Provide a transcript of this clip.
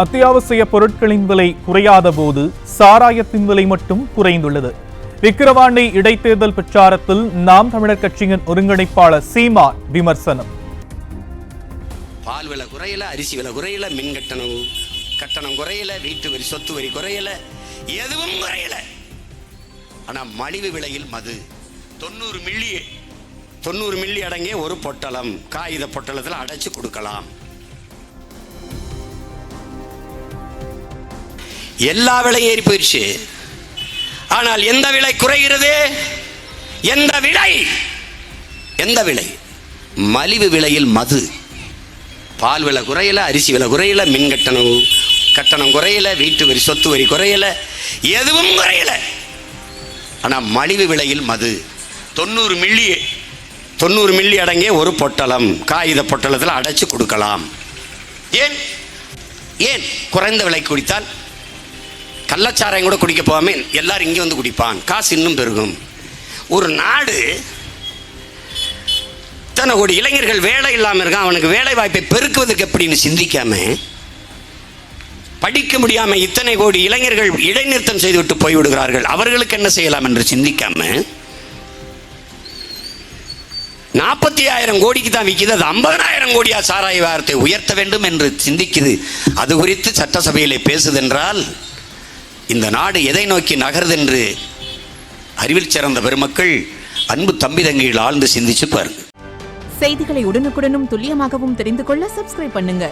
அத்தியாவசிய பொருட்களின் விலை குறையாத போது சாராயத்தின் விலை மட்டும் குறைந்துள்ளது. விக்கிரவாண்டி இடைத்தேர்தல் பிரச்சாரத்தில் நாம் தமிழர் கட்சியின் ஒருங்கிணைப்பாளர் சீமான் விமர்சனம். பால் விலை குறையல, அரிசி விலை குறையல, மின் கட்டணம் குறையல, வீட்டு வரி சொத்து வரி குறையல, எதுவும் குறையல. ஆனா மலிவு விலையில் மது 90 மில்லி அடங்கிய ஒரு பொட்டலம் காகித பொட்டலத்தில் அடைச்சு கொடுக்கலாம். எல்லா விலையும் ஏறி போயிடுச்சு. ஆனால் எந்த விலை குறைகிறது? எந்த விலை? மலிவு விலையில் மது. பால் விலை குறையல, அரிசி விலை குறையல, மின் கட்டணம் குறையல, வீட்டு வரி சொத்து வரி குறையல, எதுவும் குறையல. ஆனா மலிவு விலையில் மது 90 மில்லி அடங்கிய ஒரு பொட்டலம் காகித பொட்டலத்தில் அடைச்சு கொடுக்கலாம். ஏன் குறைந்த விலை குடித்தால் கள்ளச்சாராயம் கூட குடிக்க போகாம எல்லாரும் இங்கே வந்து குடிப்பான், காசு இன்னும் பெருகும். ஒரு நாடு இத்தனை கோடி இளைஞர்கள் வேலை இல்லாமல் இருக்கான், அவனுக்கு வேலை வாய்ப்பை பெருக்குவதற்கு எப்படின்னு சிந்திக்காம, படிக்க முடியாம இத்தனை கோடி இளைஞர்கள் இடைநிறுத்தம் செய்துவிட்டு போய்விடுகிறார்கள், அவர்களுக்கு என்ன செய்யலாம் என்று சிந்திக்காம 40,000 கோடிக்கு தான் விற்கிது, அது 50,000 கோடியா சாராய வியாபாரத்தை உயர்த்த வேண்டும் என்று சிந்திக்குது. அது குறித்து சட்டசபையிலே பேசுதென்றால் இந்த நாடு எதை நோக்கி நகருது என்று அறிவில் சிறந்த பெருமக்கள், அன்பு தம்பி தங்கிகள் ஆழ்ந்து சிந்திச்சு பாருங்க. செய்திகளை உடனுக்குடனும் துல்லியமாகவும் தெரிந்து கொள்ள சப்ஸ்கிரைப் பண்ணுங்க.